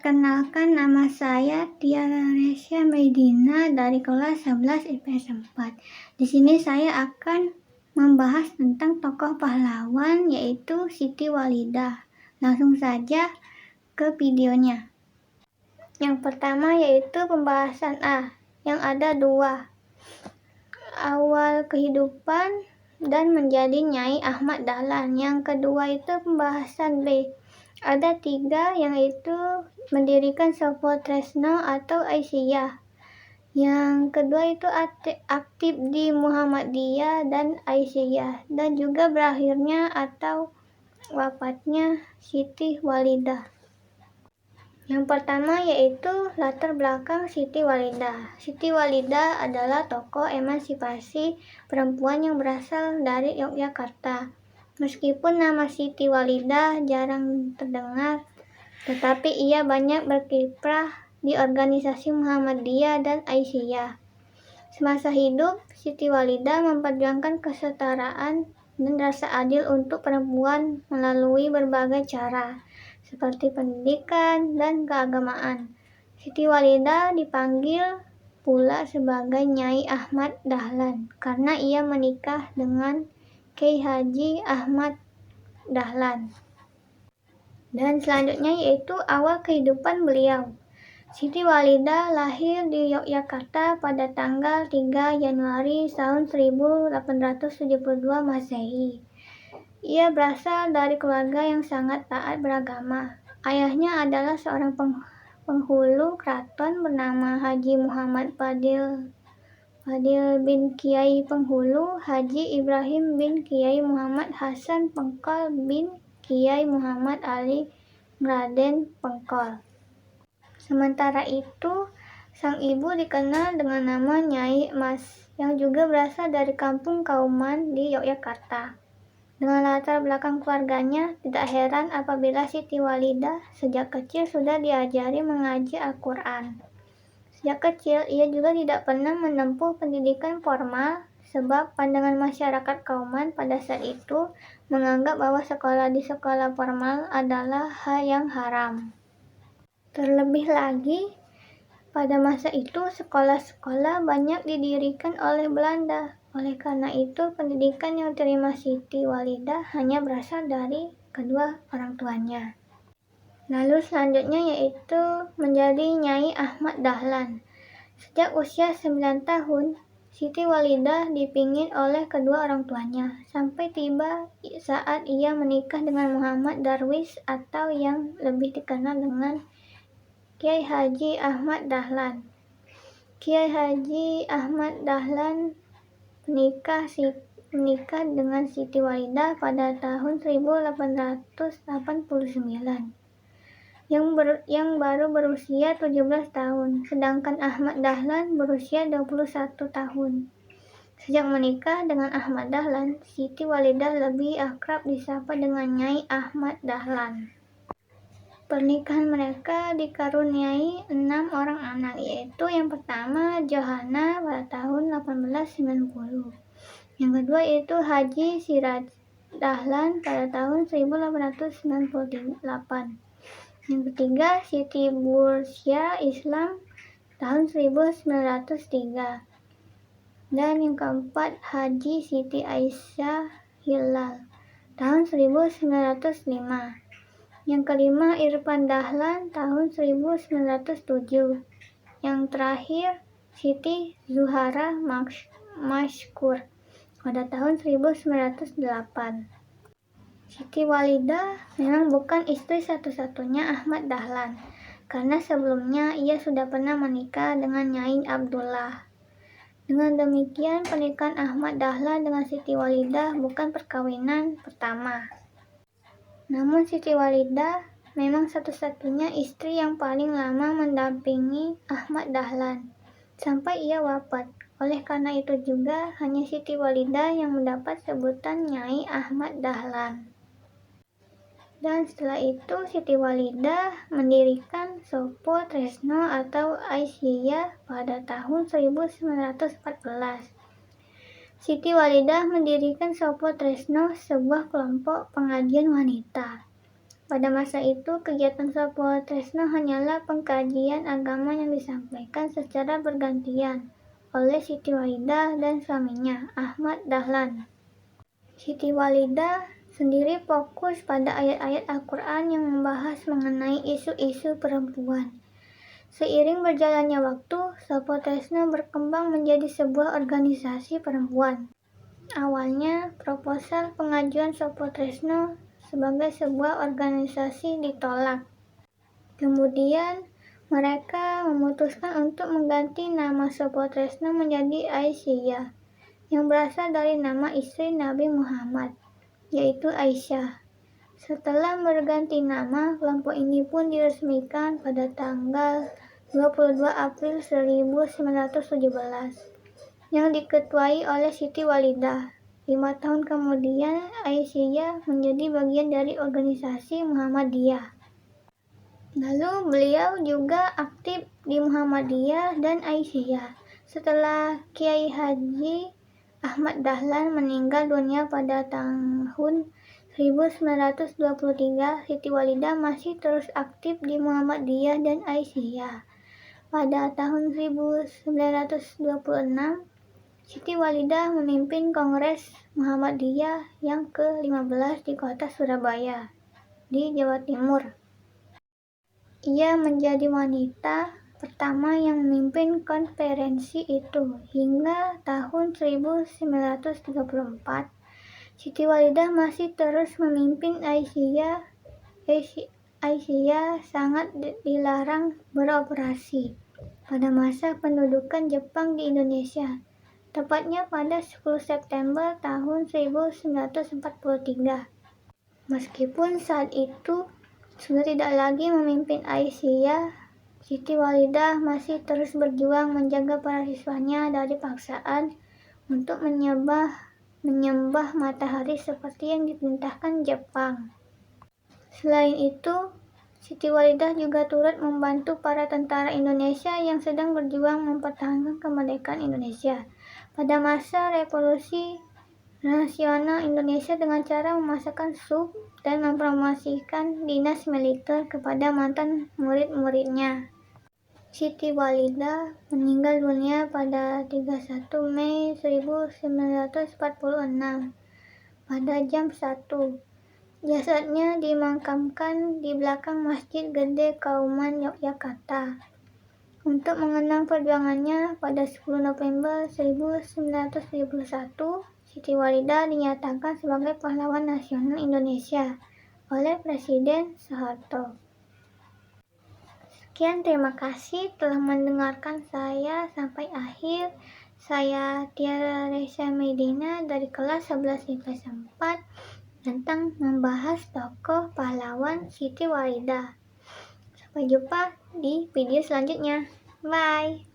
Perkenalkan, nama saya Tia Resya Medina dari kelas 11 IPS 4. Di sini saya akan membahas tentang tokoh pahlawan yaitu Siti Walidah. Langsung saja ke videonya. Yang pertama yaitu pembahasan A, yang ada dua. Awal kehidupan dan menjadi Nyai Ahmad Dahlan. Yang kedua itu pembahasan B. Ada tiga, yaitu mendirikan Sopo Tresno atau Aisyah. Yang kedua itu aktif di Muhammadiyah dan Aisyah. Dan juga berakhirnya atau wafatnya Siti Walidah. Yang pertama yaitu latar belakang Siti Walidah. Siti Walidah adalah tokoh emansipasi perempuan yang berasal dari Yogyakarta. Meskipun nama Siti Walidah jarang terdengar, tetapi ia banyak berkiprah di organisasi Muhammadiyah dan Aisyah. Semasa hidup, Siti Walidah memperjuangkan kesetaraan dan rasa adil untuk perempuan melalui berbagai cara, seperti pendidikan dan keagamaan. Siti Walidah dipanggil pula sebagai Nyai Ahmad Dahlan karena ia menikah dengan Kyai Haji Ahmad Dahlan. Dan selanjutnya yaitu awal kehidupan beliau. Siti Walidah lahir di Yogyakarta pada tanggal 3 Januari tahun 1872 Masehi. Ia berasal dari keluarga yang sangat taat beragama. Ayahnya adalah seorang penghulu keraton bernama Haji Muhammad Fadil bin Kiai Penghulu, Haji Ibrahim bin Kiai Muhammad Hasan Pengkol bin Kiai Muhammad Ali Raden Pengkol. Sementara itu, sang ibu dikenal dengan nama Nyai Mas, yang juga berasal dari kampung Kauman di Yogyakarta. Dengan latar belakang keluarganya, tidak heran apabila Siti Walidah sejak kecil sudah diajari mengaji Al-Quran. Sejak kecil, ia juga tidak pernah menempuh pendidikan formal sebab pandangan masyarakat Kauman pada saat itu menganggap bahwa sekolah di sekolah formal adalah hal yang haram. Terlebih lagi, pada masa itu sekolah-sekolah banyak didirikan oleh Belanda. Oleh karena itu, pendidikan yang diterima Siti Walidah hanya berasal dari kedua orang tuanya. Lalu selanjutnya yaitu menjadi Nyai Ahmad Dahlan. Sejak usia 9 tahun, Siti Walidah dipingin oleh kedua orang tuanya, sampai tiba saat ia menikah dengan Muhammad Darwis atau yang lebih dikenal dengan Kyai Haji Ahmad Dahlan. Kyai Haji Ahmad Dahlan menikah dengan Siti Walidah pada tahun 1889. Yang baru berusia 17 tahun, sedangkan Ahmad Dahlan berusia 21 tahun. Sejak menikah dengan Ahmad Dahlan, Siti Walidah lebih akrab disapa dengan Nyai Ahmad Dahlan. Pernikahan mereka dikaruniai 6 orang anak, yaitu yang pertama Johanna pada tahun 1890. Yang kedua yaitu Haji Siraj Dahlan pada tahun 1898. Yang ketiga Siti Bursyah Islam tahun 1903. Dan yang keempat Haji Siti Aisyah Hilal tahun 1905. Yang kelima Irfan Dahlan tahun 1907. Yang terakhir Siti Zuhara Mashkur pada tahun 1908. Siti Walidah memang bukan istri satu-satunya Ahmad Dahlan, karena sebelumnya ia sudah pernah menikah dengan Nyai Abdullah. Dengan demikian, pernikahan Ahmad Dahlan dengan Siti Walidah bukan perkawinan pertama. Namun Siti Walidah memang satu-satunya istri yang paling lama mendampingi Ahmad Dahlan, sampai ia wafat. Oleh karena itu juga, hanya Siti Walidah yang mendapat sebutan Nyai Ahmad Dahlan. Dan setelah itu Siti Walidah mendirikan Sopo Tresno atau Aisyah pada tahun 1914. Siti Walidah mendirikan Sopo Tresno, sebuah kelompok pengajian wanita. Pada masa itu, kegiatan Sapotresna hanyalah pengkajian agama yang disampaikan secara bergantian oleh Siti Walidah dan suaminya, Ahmad Dahlan. Siti Walidah sendiri fokus pada ayat-ayat Al-Quran yang membahas mengenai isu-isu perempuan. Seiring berjalannya waktu, Sapotresna berkembang menjadi sebuah organisasi perempuan. Awalnya, proposal pengajuan Sapotresna sebagai sebuah organisasi ditolak. Kemudian, mereka memutuskan untuk mengganti nama Sapotresna menjadi Aisyah, yang berasal dari nama istri Nabi Muhammad, yaitu Aisyah. Setelah berganti nama, kelompok ini pun diresmikan pada tanggal 22 April 1917, yang diketuai oleh Siti Walidah. 5 tahun kemudian, Aisyah menjadi bagian dari organisasi Muhammadiyah. Lalu beliau juga aktif di Muhammadiyah dan Aisyah. Setelah Kiai Haji Ahmad Dahlan meninggal dunia pada tahun 1923, Siti Walidah masih terus aktif di Muhammadiyah dan Aisyah. Pada tahun 1926, Siti Walidah memimpin Kongres Muhammadiyah yang ke-15 di kota Surabaya, di Jawa Timur. Ia menjadi wanita pertama yang memimpin konferensi itu. Hingga tahun 1934, Siti Walidah masih terus memimpin Aisyah. Aisyah sangat dilarang beroperasi pada masa pendudukan Jepang di Indonesia, tepatnya pada 10 September tahun 1943. Meskipun saat itu sudah tidak lagi memimpin Aisyah, Siti Walidah masih terus berjuang menjaga para siswanya dari paksaan untuk menyembah matahari seperti yang diperintahkan Jepang. Selain itu, Siti Walidah juga turut membantu para tentara Indonesia yang sedang berjuang mempertahankan kemerdekaan Indonesia pada masa Revolusi Nasional Indonesia dengan cara memasakkan sup dan mempromosikan dinas militer kepada mantan murid-muridnya. Siti Walidah meninggal dunia pada 31 Mei 1946 pada jam 1. Jasadnya dimakamkan di belakang Masjid Gede Kauman Yogyakarta. Untuk mengenang perjuangannya, pada 10 November 1971, Siti Walidah dinyatakan sebagai pahlawan nasional Indonesia oleh Presiden Soeharto. Sekian, terima kasih telah mendengarkan saya sampai akhir. Saya Tiara Resya Medina dari kelas 11 IPS 4 tentang membahas tokoh pahlawan Siti Walidah. Sampai jumpa di video selanjutnya. Bye.